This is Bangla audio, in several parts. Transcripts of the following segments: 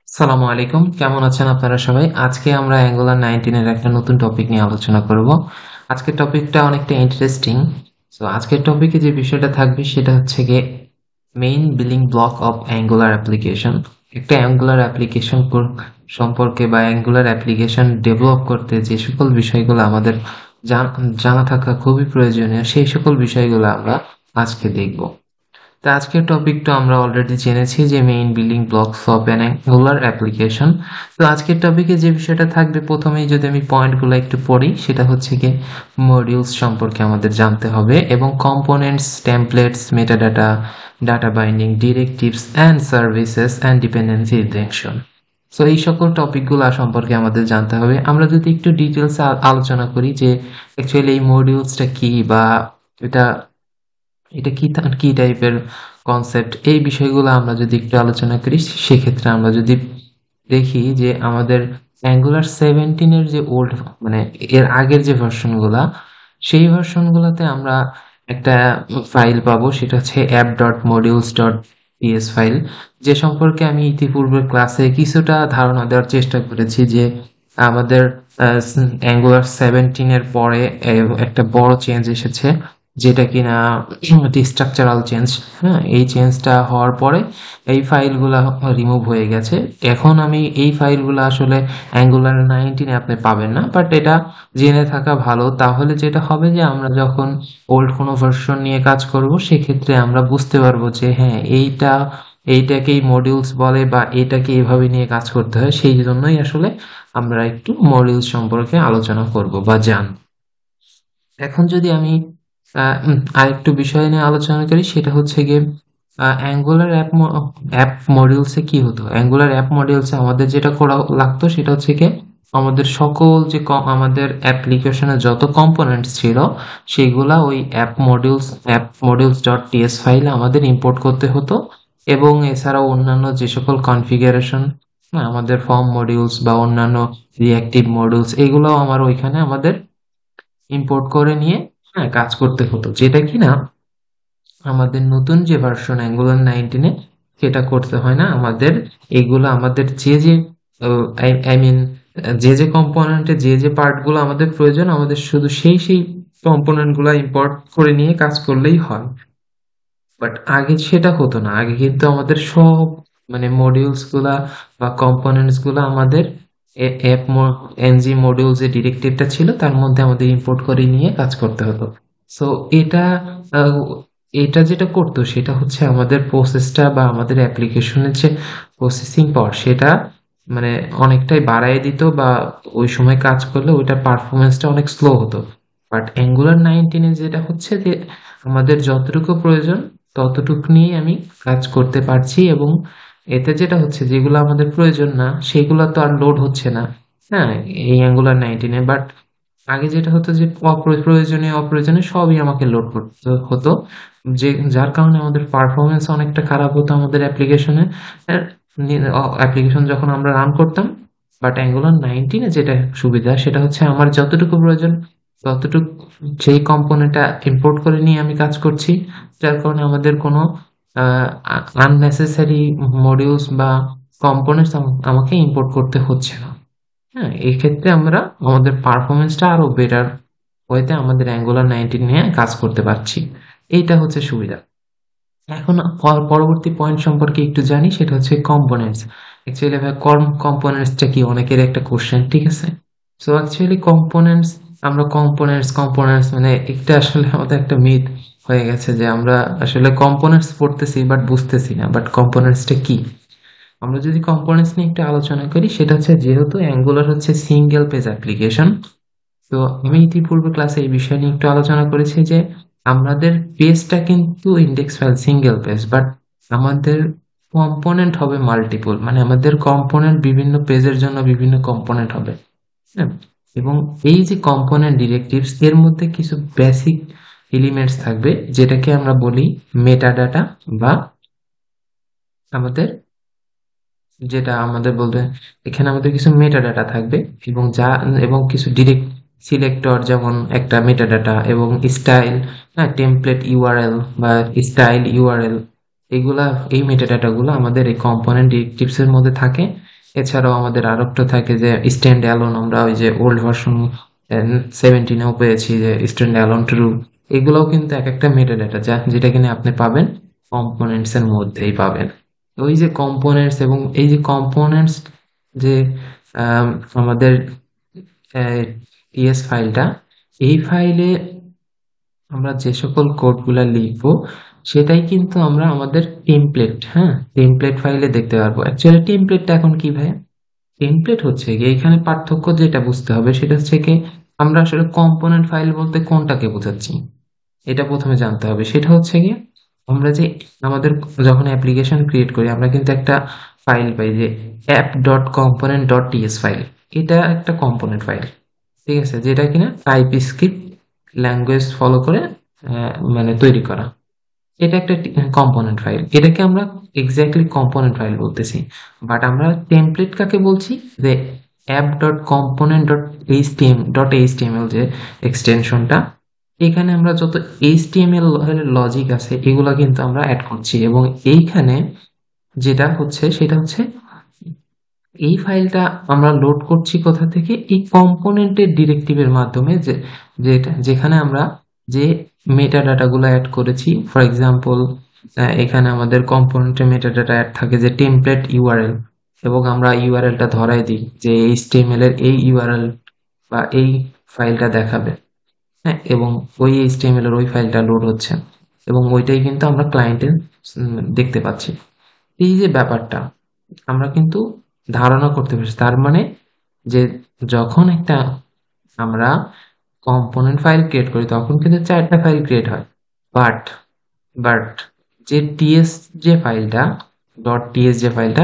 আসসালামু আলাইকুম, কেমন আছেন আপনারা সবাই? আজকে আমরা অ্যাঙ্গুলার 19 এর একটা নতুন টপিক নিয়ে আলোচনা করব। আজকের টপিকটা অনেকটা ইন্টারেস্টিং। সো আজকের টপিকে যে বিষয়টা থাকবে সেটা হচ্ছে গিয়ে main building block of angular application. একটা অ্যাঙ্গুলার অ্যাপ্লিকেশন সম্পর্কে বা অ্যাঙ্গুলার অ্যাপ্লিকেশন ডেভেলপ করতে যে সকল বিষয়গুলো আমাদের জানা থাকা খুবই প্রয়োজনীয়, সেই সকল বিষয়গুলো আমরা আজকে দেখব। তো আজকের টপিকটা আমরা অলরেডি জেনেছি যে main building blocks of an angular application. তো আজকের টপিকে যে বিষয়টা থাকবে, প্রথমেই যদি আমি পয়েন্টগুলো একটু পড়ি, সেটা হচ্ছে কি মডিউলস সম্পর্কে আমাদের জানতে হবে এবং components, templates, metadata, data binding, directives and services and dependency injection. So এই সকল টপিকগুলো সম্পর্কে আমাদের জানতে হবে। আমরা যদি একটু ডিটেলসে আলোচনা করি যে অ্যাকচুয়ালি এই মডিউলসটা কি, বা এটা এটা কি টাইপের কনসেপ্ট, এই বিষয়গুলো আমরা যদি একটু আলোচনা করি, সেক্ষেত্রে আমরা যদি দেখি যে আমাদের অ্যাঙ্গুলার 17-এর যে ওল্ড, মানে এর আগের যে ভার্সনগুলা, সেই ভার্সনগুলোতে আমরা একটা ফাইল পাবো, সেটা হচ্ছে app.modules.ps ফাইল, যে সম্পর্কে আমি ইতিপূর্বে ক্লাসে কিছুটা ধারণা দেওয়ার চেষ্টা করেছি যে আমাদের অ্যাঙ্গুলার 17-এর পরে একটা বড় চেঞ্জ এসেছে, যেটা কিনা স্ট্রাকচারাল চেঞ্জ। হ্যাঁ, এই চেঞ্জটা হওয়ার পরে এই ফাইলগুলা রিমুভ হয়ে গেছে। এখন আমি এই ফাইলগুলো আসলে অ্যাঙ্গুলার 19-এ আপনি পাবেন না, বাট এটা জেনে থাকা ভালো। তাহলে যেটা হবে যে আমরা যখন ওল্ড কোনো ভার্সন নিয়ে কাজ করব, সেক্ষেত্রে আমরা বুঝতে পারবো যে হ্যাঁ, এইটাকেই মডিউলস বলে বা এটাকে এভাবে নিয়ে কাজ করতে হয়। সেই জন্যই আসলে আমরা একটু মডিউলস সম্পর্কে আলোচনা করব বা জানব। এখন যদি আমি আরেকটু বিষয় নিয়ে আলোচনা করি, সেটা হচ্ছে গিয়ে অ্যাঙ্গুলার অ্যাপ মডিউলসে কি হতো। অ্যাঙ্গুলার অ্যাপ মডিউলসে আমাদের যেটা করা লাগতো সেটা হচ্ছে গিয়ে আমাদের সকল যে আমাদের অ্যাপ্লিকেশনের যত কম্পোনেন্টস ছিল, সেগুলা ওই অ্যাপ মডিউলস ডট টিএস ফাইলে আমাদের ইম্পোর্ট করতে হতো। এবং এছাড়াও অন্যান্য যে সকল কনফিগারেশন, আমাদের ফর্ম মডিউলস বা অন্যান্য রিঅ্যাক্টিভ মডিউলস, এগুলোও ওইখানে আমাদের ইম্পোর্ট করে নিয়ে কাজ করতে হতো, যেটা কিনা আমাদের নতুন যে ভার্সন অ্যাঙ্গুলার 19-এ সেটা করতে হয় না আমাদের। এগুলো আমাদের যে আই মিন যে যে কম্পোনেন্টে যে যে পার্টগুলো আমাদের প্রয়োজন, আমাদের শুধু সেই কম্পোনেন্টগুলো ইম্পোর্ট করে নিয়ে কাজ করলেই হয়। বাট আগে সেটা হতো না। আগে কিন্তু আমাদের সব, মানে মডিউলস গুলা বা কম্পোনেন্টস গুলা আমাদের অ্যাপ এনজি মডিউল যে ডিরেক্টিভটা ছিল তার মধ্যে আমাদের ইম্পোর্ট করে নিয়ে কাজ করতে হতো। সো এটা আহ, এটা যেটা করতো সেটা হচ্ছে আমাদের প্রসেসটা বা আমাদের অ্যাপ্লিকেশনের যে প্রসেসিং পাওয়ার, সেটা মানে অনেকটাই বাড়ায় দিত, বা ওই সময় কাজ করলে ওইটার পারফরমেন্সটা অনেক স্লো হতো। বাট অ্যাঙ্গুলার 19-এ যেটা হচ্ছে যে আমাদের যতটুকু প্রয়োজন ততটুকু নিয়ে আমি কাজ করতে পারছি, এবং এতে যেটা হচ্ছে যেগুলো আমাদের প্রয়োজন না সেগুলো তো আর লোড হচ্ছে না। হ্যাঁ, এই অ্যাঙ্গুলার 19-এ। বাট আগে যেটা হতো যে প্রয়োজনীয় অপ্রয়োজনীয় সবই আমাকে লোড করতে হতো, যে যার কারণে আমাদের পারফরমেন্স অনেকটা খারাপ হতো আমাদের অ্যাপ্লিকেশনে, অ্যাপ্লিকেশন যখন আমরা রান করতাম। বাট অ্যাঙ্গুলার 19-এ যেটা সুবিধা সেটা হচ্ছে আমার যতটুকু প্রয়োজন ততটুকু সেই কম্পোনেন্টটা ইম্পোর্ট করে নিয়ে আমি কাজ করছি, যার কারণে আমাদের কোনো আননেসেসারি মডিউলস বা কম্পোনেন্টস আমাকে ইম্পোর্ট করতে হচ্ছে না। হ্যাঁ, এই ক্ষেত্রে আমরা আমাদের পারফরমেন্সটা আরো বেটার ওয়েতে আমাদের অ্যাঙ্গুলার 19 নিয়ে কাজ করতে পারছি। এইটা হচ্ছে সুবিধা। এখন পরবর্তী পয়েন্ট সম্পর্কে একটু জানি, সেটা হচ্ছে কম্পোনেন্টস। অ্যাকচুয়ালি ভাই, কম্পোনেন্টসটা কি, অনেকের একটা কোশ্চেন, ঠিক আছে? সো অ্যাকচুয়ালি কম্পোনেন্টস, আমরা কম্পোনেন্টস মানে একটা আসলে আমাদের একটা মিথ হয়ে গেছে যে আমরা আসলে কম্পোনেন্টস পড়তেছি বাট বুঝতেছি না, বাট কম্পোনেন্টসটা কি। আমরা যদি কম্পোনেন্টস নিয়ে একটু আলোচনা করি, সেটা হচ্ছে যেহেতু অ্যাঙ্গুলার হচ্ছে সিঙ্গেল পেজ অ্যাপ্লিকেশন, তো আমি ইতিপূর্বে ক্লাসে এই বিষয় নিয়ে একটু আলোচনা করেছি যে আমাদের পেজটা কিন্তু index file single page, but আমাদের কম্পোনেন্ট হবে মাল্টিপল, মানে আমাদের কম্পোনেন্ট বিভিন্ন পেজের জন্য বিভিন্ন কম্পোনেন্ট হবে। হ্যাঁ, এবং এই যে কম্পোনেন্ট ডিরেক্টিভস, এর মধ্যে কিছু বেসিক এলিমেন্টস থাকবে, যেটাকে আমরা বলি মেটাডাটা, বা আমাদের যেটা আমাদের বলতে, এখানে আমাদের কিছু মেটাডাটা থাকবে, এবং কিছু ডিরেক্ট সিলেক্টর, যেমন একটা মেটাডাটা, এবং স্টাইল, হ্যাঁ, টেমপ্লেট ইউআরএল বা স্টাইল ইউআরএল, এগুলা, এই মেটাডাটা গুলো আমাদের এই কম্পোনেন্ট ডিরেক্টিভস এর মধ্যে থাকে। এছাড়াও আমাদের আরেকটা থাকে যে স্ট্যান্ড অ্যালোন, আমরা ওই যে ওল্ড ভার্সন 17-এও পেয়েছি যে স্ট্যান্ড অ্যালোন ট্রু। এগুলোও কিন্তু এক একটা মেটা ডেটা যেটা কিনা আপনি পাবেন কম্পোনেন্টস এর মধ্যেই পাবেন। তো ওই যে কম্পোনেন্টস এবং এই যে কম্পোনেন্টস যে আম, আমাদের টিএস ফাইলটা, এই ফাইলে আমরা যে সকল কোডগুলা লিখবো সেটাই কিন্তু আমরা আমাদের টেমপ্লেট, হ্যাঁ, টেমপ্লেট ফাইলে দেখতে পারবো। অ্যাকচুয়ালি টেমপ্লেটটা এখন কি ভাই? টেমপ্লেট হচ্ছে গিয়ে এখানে পার্থক্য যেটা বুঝতে হবে সেটা হচ্ছে কি, আমরা আসলে কম্পোনেন্ট ফাইল বলতে কোনটাকে বোঝাচ্ছি এটা প্রথমে জানতে হবে। সেটা হচ্ছে গিয়ে আমরা যে আমাদের যখন অ্যাপ্লিকেশন ক্রিয়েট করি আমরা কিন্তু একটা ফাইল পাই যে app dot component dot T S file. এটা একটা কম্পোনেন্ট ফাইল, ঠিক আছে, যেটা কিনা টাইপ স্ক্রিপ্ট ল্যাঙ্গুয়েজ ফলো করে মানে তৈরি করা। এটা একটা কম্পোনেন্ট ফাইল, এটাকে আমরা এক্স্যাক্টলি কম্পোনেন্ট ফাইল বলতেছি। বাট আমরা টেমপ্লেট কাকে বলছি? যে app dot component dot HTML যে এক্সটেনশনটা, এখানে আমরা যত এইচটিএমএল লজিক আছে এগুলা কিন্তু আমরা অ্যাড করছি। এবং এইখানে যেটা হচ্ছে সেটা হচ্ছে এই ফাইলটা আমরা লোড করছি কোথা থেকে? এই কম্পোনেন্টের ডিরেক্টিভের মাধ্যমে, যেখানে আমরা যে মেটা ডাটাগুলো অ্যাড করেছি। ফর এক্সাম্পল, এখানে আমাদের কম্পোনেন্টের মেটা ডাটা অ্যাড থাকে যে টেমপ্লেট ইউআরএল, এবং আমরা ইউআরএলটা ধরাই দিই যে এইচটিএমএল এর এই ইউআরএল বা এই ফাইলটা দেখাবে, হ্যাঁ, এবং ওই এইচটিএমএল এর ওই ফাইলটা লোড হচ্ছে এবং ওইটাই কিন্তু আমরা ক্লায়েন্টে দেখতে পাচ্ছি। এই যে ব্যাপারটা আমরা কিন্তু ধারণা করতে পারছি, তার মানে যে যখন একটা আমরা কম্পোনেন্ট ফাইল ক্রিয়েট করি তখন কিন্তু 4টা ফাইল ক্রিয়েট হয়। বাট বাট যে টিএস যে ফাইলটা, ডট টিএস যে ফাইলটা,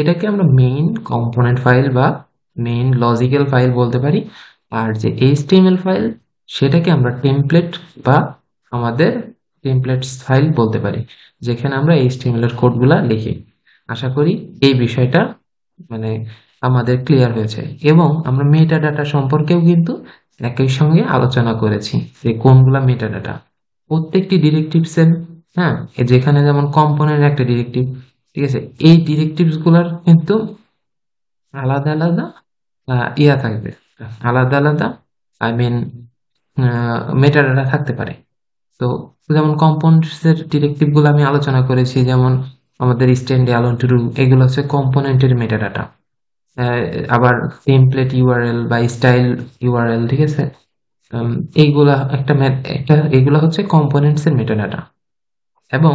এটাকে আমরা মেইন কম্পোনেন্ট ফাইল বা মেইন লজিক্যাল ফাইল বলতে পারি। আর যে এইচটিএমএল ফাইল সেটাকে আমরা টেমপ্লেট বা আমাদের টেমপ্লেটস ফাইল বলতে পারি, যেখানে আমরা এইচটিএমএল এর কোডগুলা লিখি। আশা করি এই বিষয়টা মানে আমাদের ক্লিয়ার হয়েছে। এবং আমরা মেটা ডাটা সম্পর্কেও কিন্তু একই সঙ্গে আলোচনা করেছি যে কোনগুলা মেটা ডাটা। প্রত্যেকটি ডিরেক্টিভস এর, হ্যাঁ, যেখানে যেমন কম্পোনেন্ট একটা ডিরেক্টিভ, ঠিক আছে, এই ডিরেক্টিভস গুলার কিন্তু আলাদা আলাদা ইয়া থাকবে, আলাদা আলাদা আই মিন মেটা ডাটা থাকতে পারে। তো যেমন কম্পোনেন্টস এর ডিরেক্টিভ গুলো আমি আলোচনা করেছি, যেমন আমাদের স্ট্যান্ড অ্যালোন টু এগুলো হচ্ছে কম্পোনেন্টের মেটা ডাটা। আবার টেমপ্লেট ইউআরএল বা স্টাইল ইউআরএল, ঠিক আছে, এইগুলা একটা এগুলা হচ্ছে কম্পোনেন্টস এর মেটাডাটা। এবং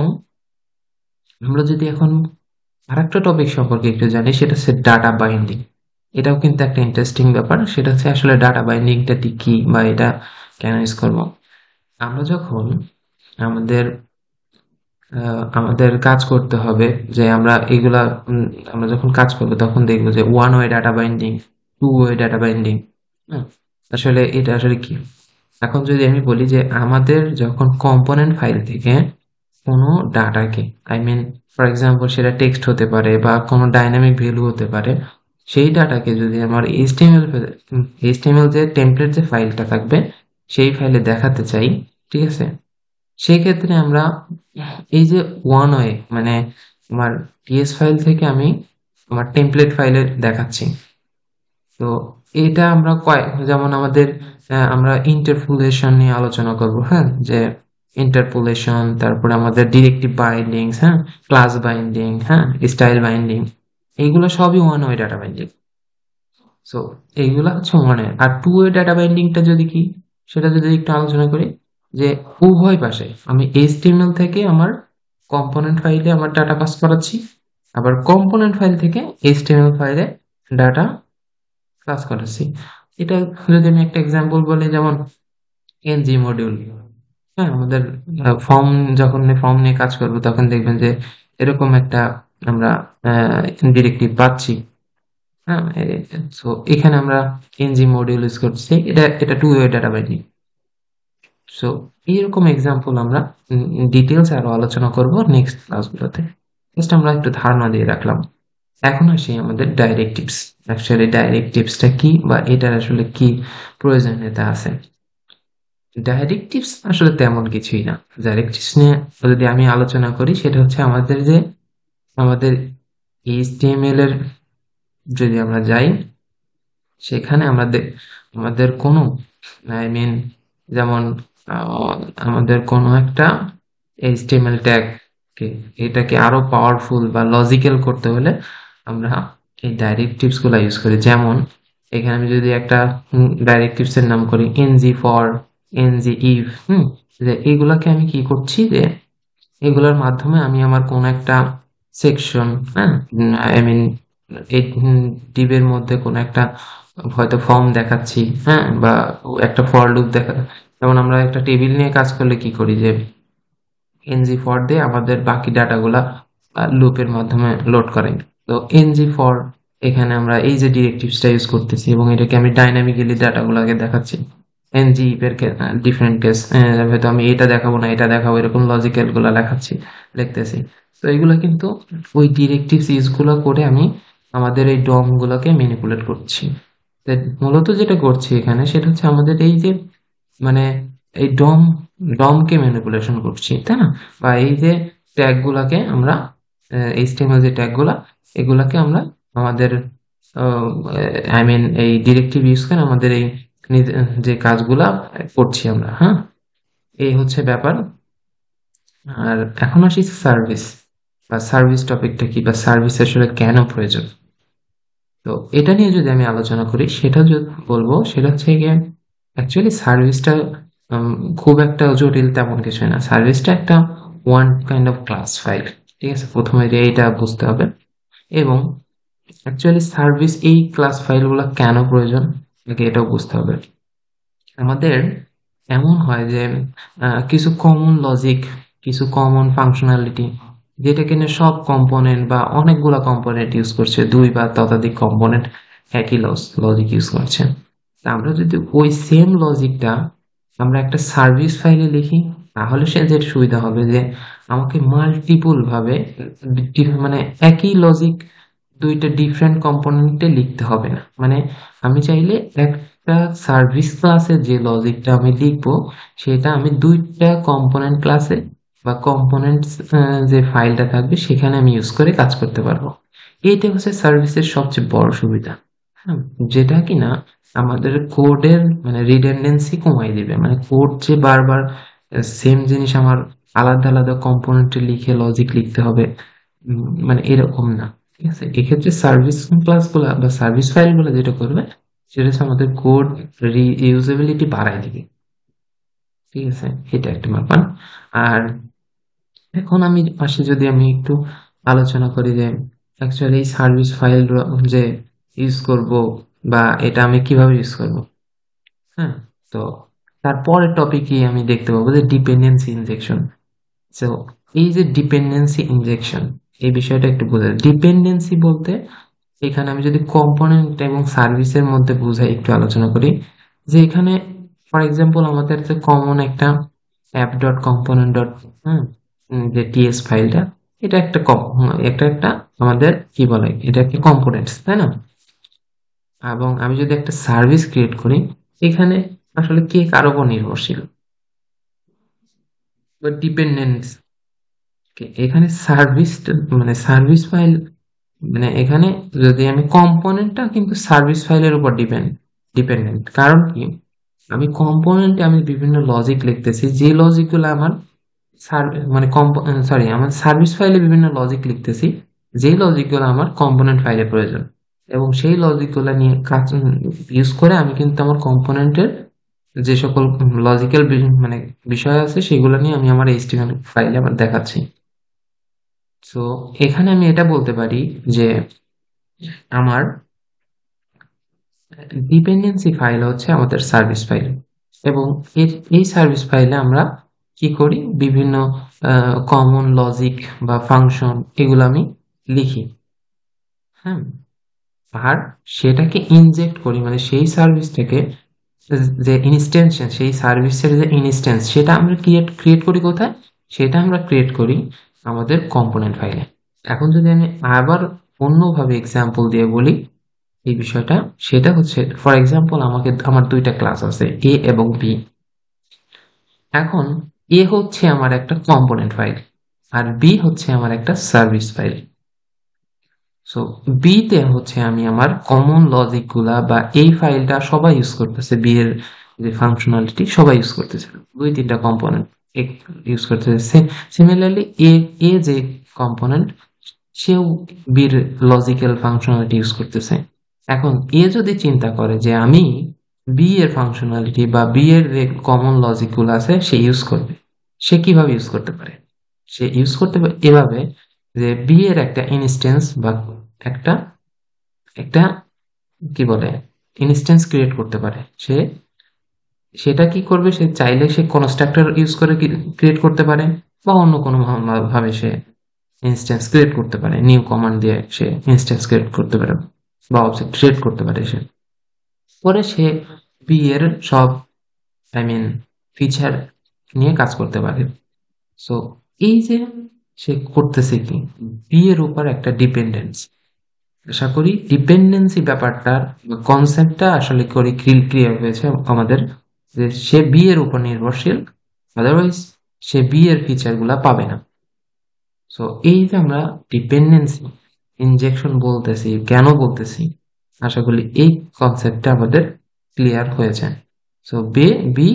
আমরা যদি এখন আরেকটা টপিক সম্পর্কে একটু জানি সেটা হচ্ছে ডাটা বাইন্ডিং। এটাও কিন্তু একটা ইন্টারেস্টিং ব্যাপার। সেটা হচ্ছে আসলে ডাটা বাইন্ডিংটা কি বা এটা কেন ইউজ করবো। আমরা যখন আমাদের আমাদের কাজ করতে হবে যে আমরা এগুলা আমরা যখন কাজ করবো তখন দেখবো যে one way data binding, two way data binding. আসলে এটা আসলে কি? এখন যদি আমি বলি যে আমাদের যখন কম্পোনেন্ট ফাইল থেকে কোনো ডাটাকে, আই মিন ফর এক্সাম্পল সেটা টেক্সট হতে পারে বা কোনো ডাইনামিক ভ্যালু হতে পারে, সেই ডাটাকে যদি আমার এইচটিএমএল যে টেমপ্লেট যে ফাইলটা থাকবে সেই ফাইলে দেখাতে চাই, ঠিক আছে, সেই ক্ষেত্রে আমরা এই যে ওয়ান ওয়ে মানে আমার টিএস ফাইল থেকে আমি আমার টেমপ্লেট ফাইলে দেখাচ্ছি। তো এটা আমরা যেমন আমাদের আমরা ইন্টারপোলেশন নিয়ে আলোচনা করব, হ্যাঁ, যে ইন্টারপোলেশন, তারপরে আমাদের ডিরেক্টিভ বাইন্ডিংস, হ্যাঁ, ক্লাস বাইন্ডিং, হ্যাঁ, স্টাইল বাইন্ডিং, এইগুলো সবই one way data binding. So এইগুলা হচ্ছে ওয়ান ওয়ে। আর টু ওয়ে ডাটা বাইন্ডিংটা যদি কি, সেটা যদি একটু আলোচনা করি, যে উভয় পাশে আমি এইচটিএমএল থেকে আমার কম্পোনেন্ট ফাইলে আমার ডাটা পাস করাচ্ছি, আবার কম্পোনেন্ট ফাইল থেকে এইচটিএমএল ফাইলে ডাটা কাজ করাচ্ছি। এটা যদি আমি একটা এক্সাম্পল বলি, যেমন এনজি মডিউল, হ্যাঁ, আমাদের ফর্ম, যখন ফর্ম নিয়ে কাজ করবো তখন দেখবেন যে এরকম একটা আমরা ডিরেক্টিভ পাচ্ছি, হ্যাঁ। সো এখানে আমরা এনজি মডিউল ইউজ করছি, এটা two way data binding. So এইরকম এক্সাম্পল আমরা ডিটেলস আরো আলোচনা করব নেক্সট ক্লাসগুলোতে। জাস্ট আমরা একটু ধারণা দিয়ে রাখলাম। এখন আসি আমাদের ডাইরেক্টিভস। অ্যাকচুয়ালি ডাইরেক্টিভসটা কি বা এটার আসলে কি প্রয়োজনীয়তা আছে। ডাইরেক্টিভস আসলে তেমন কিছুই না। ডাইরেক্টিভস নিয়ে যদি আমি আলোচনা করি সেটা হচ্ছে আমাদের যে আমাদের এইচটিএমএল এর যদি আমরা যাই, সেখানে আমাদের কোনো আই মিন যেমন আহ, আমাদের কোনো একটা HTML ট্যাগ কে এটাকে আরো পাওয়ারফুল বা লজিক্যাল করতে হলে আমরা এই ডাইরেক্টিভস গুলা ইউজ করি। যেমন এখানে আমি যদি একটা ডাইরেক্টিভস এর নাম করি ng if, যে এগুলাকে আমি কি করছি, যে এগুলোর মাধ্যমে আমি আমার কোন একটা সেকশন, হ্যাঁ, আই মিন এই ডিবের মধ্যে কোন একটা হয়তো ফর্ম দেখাচ্ছি, হ্যাঁ, বা একটা ফর লুপ দেখা। যেমন আমরা একটা টেবিল নিয়ে কাজ করলে কি করি, যে ng for দিয়ে আমাদের বাকি ডাটাগুলা লুপের মাধ্যমে লোড করাই। তো ng for এখানে আমরা এই যে ডিরেক্টিভসটা ইউজ করতেছি এবং এটাকে আমি ডাইনামিক্যালি ডাটাগুলোকে দেখাচ্ছি। ng এর ডিফারেন্ট কেস, হয়তো আমি এটা দেখাবো না এটা দেখাবো, এরকম লজিক্যাল গুলা লিখতেছি। তো এগুলো কিন্তু ওই ডিরেক্টিভস ইউজ গুলো করে আমি আমাদের এই ডম গুলোকে ম্যানিপুলেট করছি। তো মূলত যেটা করছি এখানে সেটা হচ্ছে আমাদের এই যে মানে এই ডমকে ম্যানিপুলেশন করছি, তাই না? বা এই যে ট্যাগ গুলাকে আমরা HTML যে ট্যাগ গুলা, এগুলাকে আমরা আমাদের আই মিন এই ডিরেক্টিভ ইউজ করে আমাদের এই যে কাজগুলা করছি আমরা, হ্যাঁ, এই হচ্ছে ব্যাপার। আর এখন আসি সার্ভিস, বা সার্ভিস টপিকটা কি, বা সার্ভিস আসলে কেন প্রয়োজন। তো এটা নিয়ে যদি আমি আলোচনা করি, সেটা যদি বলবো সেটা হচ্ছে গিয়ে অ্যাকচুয়ালি সার্ভিসটা খুব একটা জটিল তেমন কিছু না। সার্ভিসটা একটা one kind of class file, ঠিক আছে? প্রথমে যে এইটা বুঝতে হবে। এবং অ্যাকচুয়ালি সার্ভিস এই ক্লাস ফাইলগুলো কেন প্রয়োজন আগে এটাও বুঝতে হবে। আমাদের এমন হয় যে কিছু কমন লজিক, কিছু কমন ফাংশনালিটি, যেটাকে নিয়ে সব কম্পোনেন্ট বা অনেকগুলা কম্পোনেন্ট ইউজ করছে, দুই বা ততোধিক কম্পোনেন্ট একই লজিক ইউজ করছে। তা আমরা যদি ওই সেম লজিকটা আমরা একটা সার্ভিস ফাইলে লিখি, তাহলে সে যেটা সুবিধা হবে যে আমাকে মাল্টিপল ভাবে মানে একই লজিক দুইটা ডিফারেন্ট কম্পোনেন্টে লিখতে হবে না। মানে আমি চাইলে একটা সার্ভিস ক্লাসে যে লজিকটা আমি লিখবো, সেটা আমি দুইটা কম্পোনেন্ট ক্লাসে বা কম্পোনেন্টস যে ফাইলটা থাকবে সেখানে আমি ইউজ করে কাজ করতে পারবো। এইটা হচ্ছে সার্ভিসের সবচেয়ে বড় সুবিধা, হ্যাঁ, যেটা কিনা আমাদের কোডের মানে রিডান্ডেন্সি কমাই দিবে। মানে কোড যে বারবার সেম জিনিস আমার আলাদা আলাদা কম্পোনেন্টে লিখে লজিক লিখতে হবে, মানে এরকম না। ঠিক আছে, এক্ষেত্রে সার্ভিস ক্লাসগুলা বা সার্ভিস ফাইলগুলো যেটা করবে সেটা হচ্ছে আমাদের কোড রিইউজেবিলিটি বাড়ায় দিবে। ঠিক আছে, এটা একটা ব্যাপার। আর এখন আমি পাশে যদি আমি একটু আলোচনা করি যে অ্যাকচুয়ালি এই সার্ভিস ফাইল যে ইউজ করব, বা এটা আমি কিভাবে ইউজ করব, হ্যাঁ। তো তারপরের টপিকে আমি দেখতে পাবো যে ডিপেন্ডেন্সি ইনজেকশন। সো এই যে ডিপেন্ডেন্সি ইনজেকশন, এই বিষয়টা একটু বোঝা। ডিপেন্ডেন্সি বলতে এখানে আমি যদি কম্পোনেন্ট এবং সার্ভিসের মধ্যে বোঝাই, একটু আলোচনা করি যে এখানে ফর এক্সাম্পল আমাদের যে কমন একটা অ্যাপ ডট কম্পোনেন্ট ডট, যে টিএস ফাইলটা, এটা একটা একটা একটা আমাদের কি বলে, এটা একটা কম্পোনেন্টস, তাই না? এবং আমি যদি একটা সার্ভিস ক্রিয়েট করি, এখানে আসলে কে কার উপর নির্ভরশীল, ডিপেন্ডেন্স। এখানে সার্ভিস মানে সার্ভিস ফাইল, মানে এখানে যদি আমি কম্পোনেন্টটা কিন্তু সার্ভিস ফাইলের উপর ডিপেন্ডেন্ট। কারণ কি, আমি কম্পোনেন্টে আমি বিভিন্ন লজিক লিখতেছি, যে লজিকগুলো আমার মানে সরি, আমার সার্ভিস ফাইলে বিভিন্ন লজিক লিখতেছি, যে লজিকগুলো আমার কম্পোনেন্ট ফাইলে প্রয়োজন। এবং সেই লজিকগুলো নিয়ে কাজ ইউজ করে আমি কিন্তু আমার কম্পোনেন্টের যে সকল লজিক্যাল মানে বিষয় আছে সেগুলো নিয়ে আমি আমার এইচটিএমএল ফাইলে আবার দেখাচ্ছি। সো এখানে আমি এটা বলতে পারি যে আমার ডিপেন্ডেন্সি ফাইল হচ্ছে আমাদের সার্ভিস ফাইল। এবং এই সার্ভিস ফাইলে আমরা কি করি, বিভিন্ন কমন লজিক বা ফাংশন এগুলো আমি লিখি, হ্যাঁ। আর সেটাকে ইনজেক্ট করি, মানে সেই সার্ভিসটাকে যে ইনস্ট্যান্স, সেই সার্ভিসের যে ইনস্ট্যান্স সেটা আমরা ক্রিয়েট করি কোথায়, সেটা আমরা ক্রিয়েট করি আমাদের কম্পোনেন্ট ফাইলে। এখন যদি আমি আবার অন্যভাবে এক্সাম্পল দিয়ে বলি এই বিষয়টা, সেটা হচ্ছে ফর এক্সাম্পল আমার দুইটা ক্লাস আছে, এ এবং বি। এখন এ হচ্ছে আমার একটা কম্পোনেন্ট ফাইল, আর বি হচ্ছে আমার একটা সার্ভিস ফাইল। সো বি তে হচ্ছে আমি আমার কমন লজিক গুলা বা এই ফাইলটা সবাই ইউজ করতেছে, বি এর যে ফাংশনালিটি সবাই ইউজ করতেছে, 2-3টা কম্পোনেন্ট ইউজ করতেছে। সিমিলারলি এ যে কম্পোনেন্ট, সেও বির লজিক্যাল ফাংশনালিটি ইউজ করতেছে। এখন এ যদি চিন্তা করে যে আমি বি এর ফাংশনালিটি বা বি এর যে কমন লজিক গুলো আছে সে ইউজ করবে, সে কিভাবে ইউজ করতে পারে? সে ইউজ করতে পারে এভাবে যে বি এর একটা ইনস্ট্যান্স বা একটা একটা কি বলে ইনস্ট্যান্স ক্রিয়েট করতে পারে। সেটা কি করবে, সে চাইলে সে কনস্ট্রাক্টর ইউজ করে ক্রিয়েট করতে পারে, বা অন্য কোনো ভাবে সে ইনস্ট্যান্স ক্রিয়েট করতে পারে, নিউ কমান্ড দিয়ে সে ইনস্ট্যান্স ক্রিয়েট করতে পারে বা অবজেক্ট ক্রিয়েট করতে পারে। সে পরে সে বি এর সব ফিচার নিয়ে কাজ করতে পারে। সো এই যে সে করতেছে কি, বি এর উপর একটা ডিপেন্ডেন্স, আশা করি ডিপেন্ডেন্সি ব্যাপারটা কনসেপ্টটা আসলে করে ক্লিয়ার হয়েছে আমাদের, যে সে বি এর উপর নির্ভরশীল, আদারওয়াইজ সে বি এর ফিচার গুলা পাবে না। সো এই যে আমরা ডিপেন্ডেন্সি ইনজেকশন বলতেছি, কেন বলতেছি, আশা করি এই কনসেপ্টটা আমাদের ক্লিয়ার হয়েছে। সো বি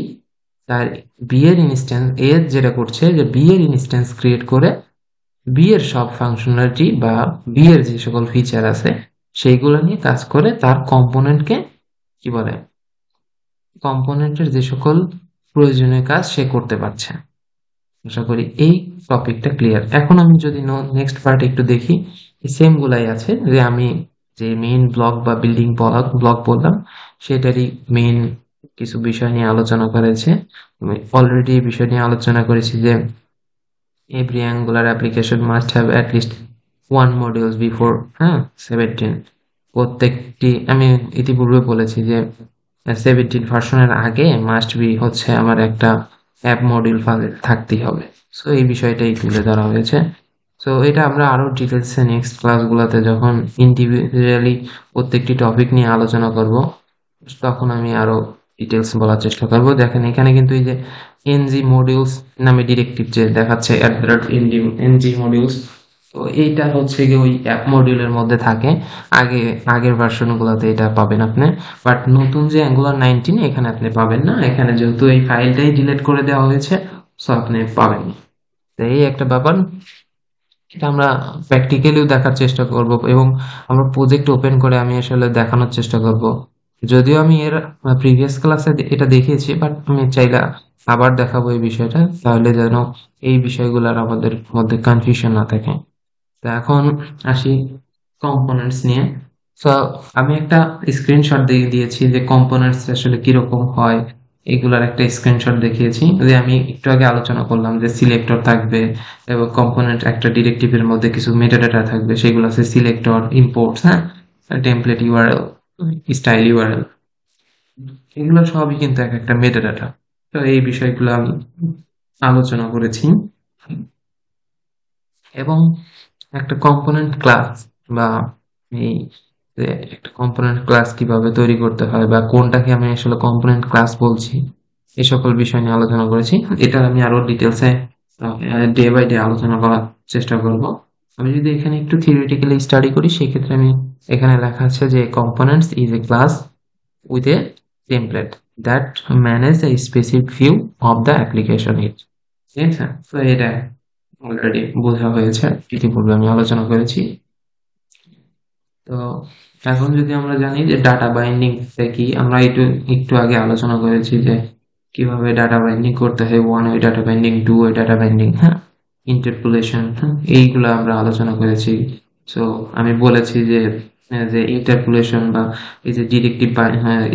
তার বি এর ইনস্ট্যান্স এ যেটা করছে যে বি এর ইনস্ট্যান্স ক্রিয়েট করে বি এর সব ফাংশনালিটি বা বি এর যে সকল ফিচার আছে সেইগুলো নিয়ে কাজ করে তার কম্পোনেন্টকে কি বলে, কম্পোনেন্টের যে সকল প্রয়োজনীয় কাজ সে করতে পারছে। আশা করি এই টপিকটা ক্লিয়ার। এখন আমি যদি নেক্সট পার্ট একটু দেখি, সেম গুলাই আছে, যে আমি যে মেইন ব্লক বা বিল্ডিং ব্লক বললাম সেটারই মেইন কিছু বিষয় নিয়ে আলোচনা করেছে। আমি অলরেডি এই বিষয় নিয়ে আলোচনা করেছি যে every Angular application must have at least one modules before 17। প্রত্যেকটি আমি ইতিপূর্বে বলেছি যে 17 ভার্সনের আগে মাস্ট বি হচ্ছে আমার একটা অ্যাপ মডিউল ফাইল থাকতেই হবে। সো এই বিষয়টাই তুলে ধরা হয়েছে। সো এটা আমরা আরো ডিটেলসে নেক্সট ক্লাসগুলোতে যখন ইন্ডিভিজুয়ালি প্রত্যেকটি টপিক নিয়ে আলোচনা করব তখন আমি আরো ডিটেলস বলার চেষ্টা করব। দেখেন এখানে কিন্তু এই যে এনজি মডিউলস নামে ডিরেক্টিভ যে দেখাচ্ছে এনজি মডিউলস, তো এইটা হচ্ছে গিয়ে ওই অ্যাপ মডিউলের মধ্যে থাকে। আগের ভার্সন গুলোতে এটা পাবেন আপনি, বাট নতুন যে অ্যাঙ্গুলার 19 এখানে আপনি পাবেন না। এখানে যেহেতু এই ফাইলটাই ডিলিট করে দেওয়া হয়েছে সো আপনি পাবেন না। তো এই একটা ব্যাপার, এটা আমরা প্র্যাকটিক্যালিও দেখার চেষ্টা করব এবং আমরা প্রজেক্ট ওপেন করে আমি আসলে দেখানোর চেষ্টা করব। যদিও আমি এর প্রিভিয়াস ক্লাসে এটা দেখিয়েছি, বাট আমি চাইলে আবার দেখাবো এই বিষয়টা, তাহলে যেন এই বিষয়গুলোর আমাদের মধ্যে কনফিউশন না থাকে। তো এখন আসি কম্পোনেন্টস নিয়ে। তো আমি একটা স্ক্রিনশট দিয়ে দিয়েছি যে কম্পোনেন্টস আসলে কিরকম হয়, এগুলার একটা স্ক্রিনশট দেখিয়েছি। যে আমি একটু আগে আলোচনা করলাম যে সিলেক্টর থাকবে এবং কম্পোনেন্ট একটা ডিরেক্টিভের মধ্যে কিছু মেটাডাটা থাকবে, সেগুলো আছে selector, imports, template URL, style URL, এগুলো সবই কিন্তু এক একটা মেটাডাটা। তো এই বিষয়গুলো আমি আলোচনা করেছি। এবং একটা কম্পোনেন্ট ক্লাস বা এই যে একটা কম্পোনেন্ট ক্লাস কিভাবে তৈরি করতে হয় বা কোনটাকে আমি আসলে কম্পোনেন্ট ক্লাস বলছি, এই সকল বিষয় নিয়ে আলোচনা করেছি। এটা আমি আরো ডিটেলসে ডে বাই ডে আলোচনা করার চেষ্টা করব। আমি যদি এখানে একটু থিওরিটিক্যালি স্টাডি করি সেক্ষেত্রে আমি এখানে লেখা আছে যে components is a class with a template that manage a specific view of the application it. ঠিক আছে, তো এটা অলরেডি বোঝা হয়েছে, ইতিপূর্বে আমি আলোচনা করেছি। তো এখন যদি আমরা জানি যে ডাটা বাইন্ডিং কি, আমরা একটু একটু আগে আলোচনা করেছি যে কিভাবে ডাটা বাইন্ডিং করতে হয়, one way data binding, two way data binding, interpolation, এইগুলো আমরা আলোচনা করেছি। সো আমি বলেছি যে যে ইন্টারপোলেশন বা এই যে ডিরেক্টিভ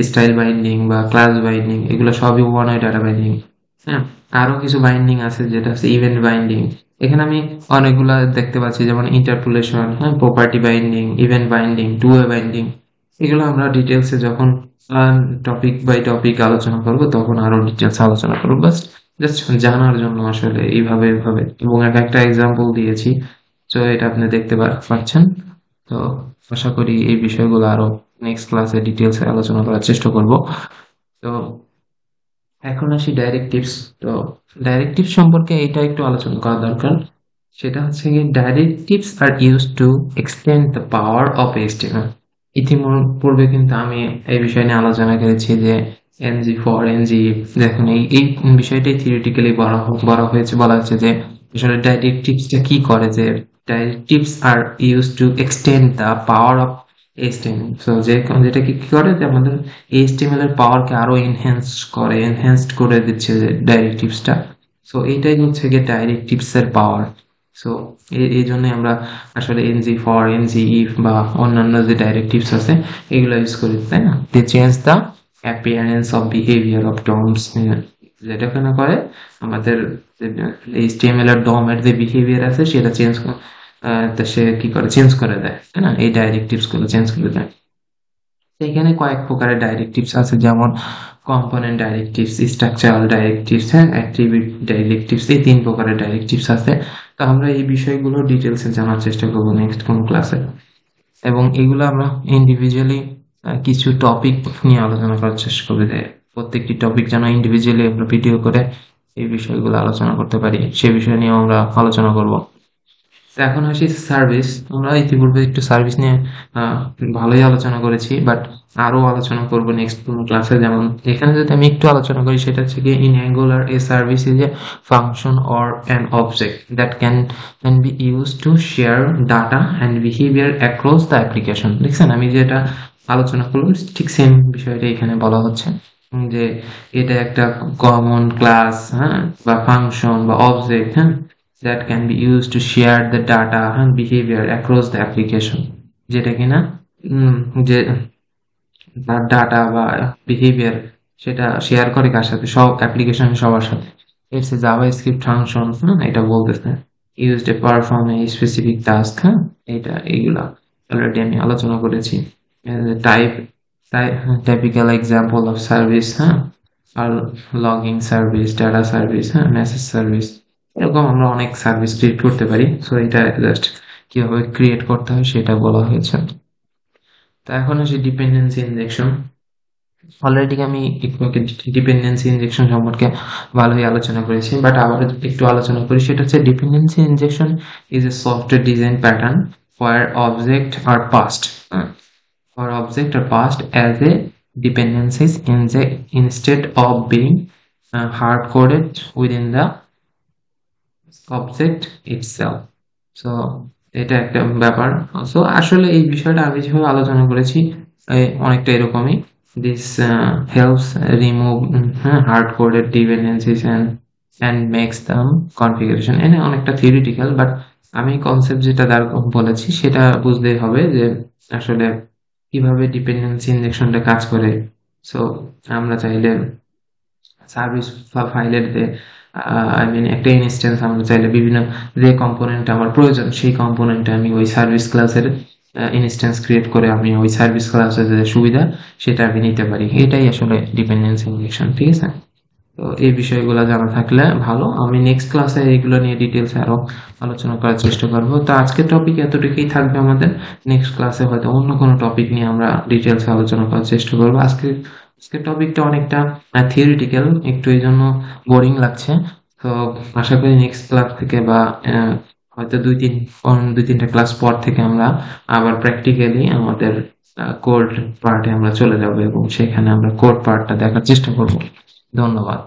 স্টাইল বাইন্ডিং বা ক্লাস বাইন্ডিং, এগুলো সবই ওয়ান ওয়ে ডাটা বাইন্ডিং। হ্যাঁ, আরো কিছু বাইন্ডিং আছে যেটা হচ্ছে ইভেন্ট বাইন্ডিং। এখানে আমি অনেকগুলা দেখতে পাচ্ছি, যেমন interpolation, property binding, event binding, two way binding. এগুলো আমরা ডিটেলসে যখন টপিক বাই টপিক আলোচনা করব তখন আরো ডিটেলস আলোচনা করবো। বাস জাস্ট জানার জন্য আসলে এইভাবে এইভাবে, এবং একটা এক্সাম্পল দিয়েছি, তো এটা আপনি দেখতে পাচ্ছেন। তো আশা করি এই বিষয়গুলো আরো নেক্সট ক্লাসে ডিটেলসে আলোচনা করার চেষ্টা করব। তো এখন আসি ডাইরেক্টিভস। তো ডাইরেক্টিভ সম্পর্কে এটা একটু আলোচনা করা দরকার সেটা হচ্ছে গিয়ে directives are used to extend the power of HTML. ইতিপূর্বে কিন্তু আমি এই বিষয় নিয়ে আলোচনা করেছি যে NG4 NG, দেখুন এই বিষয়টাই থিওরিটিক্যালি বলা হয়েছে যে আসলে ডাইরেক্টিভসটা কি করে, যে directives are use to extend the power of HTML। So যেটা কি করে যে আমাদের HTML এর পাওয়ারকে আরো এনহ্যান্সড করে দিচ্ছে যে ডাইরেক্টিভসটা। সো এইটাই হচ্ছে গিয়ে ডাইরেক্টিভস এর পাওয়ার। সো এই জন্য আমরা আসলে NG4 NG-if বা অন্যান্য যে ডাইরেক্টিভস আছে এগুলো ইউজ করি, তাই না? They change the appearance of behaviour of DOMs, যেটা কেন করে আমাদের HTML এর ডম এর যে বিহেভিয়ার আছে সেটা সে কি করে চেঞ্জ করে দেয়, তাই না? এই ডাইরেক্টিভস গুলো চেঞ্জ করে দেয়। এখানে কয়েক প্রকারের ডাইরেক্টিভস আছে, যেমন কম্পোনেন্ট ডাইরেক্টিভস, স্ট্রাকচারাল ডাইরেক্টিভস, হ্যাঁ, অ্যাট্রিবিউট ডাইরেক্টিভস, এই 3 প্রকারের ডাইরেক্টিভস আছে। তো আমরা এই বিষয়গুলো ডিটেলসে জানার চেষ্টা করবো নেক্সট কোন ক্লাসে, এবং এগুলো আমরা ইন্ডিভিজুয়ালি কিছু টপিক নিয়ে আলোচনা করার চেষ্টা করবো, যে প্রত্যেকটি টপিক যেন ইন্ডিভিজুয়ালি আমরা ভিডিও করে এই বিষয়গুলো আলোচনা করতে পারি, সে বিষয় নিয়ে আমরা আলোচনা করব। এখন আসি সার্ভিস। আমরা ইতিপূর্বে একটু সার্ভিস নিয়ে ভালোই আলোচনা করেছি, বাট আরো আলোচনা করব নেক্সট কোনো ক্লাসে। যেমন এখানে যদি আমি একটু আলোচনা করি, সেটা হচ্ছে কি in angular a service is a function or an object that can be use to share data and behaviour across the application. দেখছেন আমি যেটা আলোচনা করলাম ঠিক সেম বিষয়টা এখানে বলা হচ্ছে, যে এটা একটা কমন ক্লাস, হ্যাঁ, বা ফাংশন বা অবজেক্ট, হ্যাঁ, that can be used to share the data and behavior across the application, যেটা কিনা যে তার ডাটা বা বিহেভিয়ার সেটা শেয়ার করে কার সাথে, সব অ্যাপ্লিকেশন সবার সাথে। ইটস এ জাভাস্ক্রিপ্ট ফাংশন, এটা বলতেছে used to perform a specific task, হ্যাঁ, এইগুলা অলরেডি আমি আলোচনা করেছি। Type typical example of service, হ্যাঁ, আর লগিং সার্ভিস, ডাটা সার্ভিস, হ্যাঁ, মেসেজ সার্ভিস, এরকম আমরা অনেক সার্ভিস ক্রিয়েট করতে পারি। সো এটা জাস্ট কিভাবে ক্রিয়েট করতে হয় সেটা বলা হয়েছে। তো এখন আসি ডিপেন্ডেন্সি ইনজেকশন। অলরেডি আমি ডিপেন্ডেন্সি ইনজেকশন সম্পর্কে ভালোই আলোচনা করেছি, বাট আবার একটু আলোচনা করি। সেটা হচ্ছে dependency injection is a software design pattern for object are passed as a dependencies instead of being hard coded within the object itself. So এটা একটা ব্যাপার। সো আসলে এই বিষয়টা আমি যেভাবে আলোচনা করেছি অনেকটা এরকমই। This helps remove hard coded dependencies and makes them configuration, এনে অনেকটা থিওরিটিক্যাল, বাট আমি কনসেপ্ট যেটা বলেছি সেটা বুঝতেই হবে যে আসলে কিভাবে ডিপেন্ডেন্সি ইনজেকশনটা কাজ করে। সো আমরা চাইলে সার্ভিস ফাইলের যে একটা ইনস্ট্যান্স আমরা চাইলে বিভিন্ন যে কম্পোনেন্ট আমার প্রয়োজন সেই কম্পোনেন্টে আমি ওই সার্ভিস ক্লাসের ইনস্ট্যান্স ক্রিয়েট করে আমি ওই সার্ভিস ক্লাসের যে সুবিধা সেটা আমি নিতে পারি। এটাই আসলে ডিপেন্ডেন্সি ইনজেকশন, ঠিক আছে? তো এই বিষয়গুলো জানা থাকলে ভালো। আমি নেক্সট ক্লাসে এইগুলো নিয়ে ডিটেলস আরো আলোচনা করার চেষ্টা করবো। তো আজকের টপিক এতটুকুই থাকবে আমাদের। নেক্সট ক্লাসে হয়তো অন্য কোনো টপিক নিয়ে আমরা ডিটেলস আলোচনা করার চেষ্টা করবো। আজকের টপিকটা অনেকটা থিওরিটিক্যাল, একটু এই জন্য বোরিং লাগছে। তো আশা করি নেক্সট ক্লাস থেকে বা হয়তো দুই তিনটা ক্লাস পর থেকে আমরা আবার প্র্যাকটিক্যালি আমাদের কোড পার্টে আমরা চলে যাব, এবং সেখানে আমরা কোড পার্টটা দেখার চেষ্টা করব। ধন্যবাদ।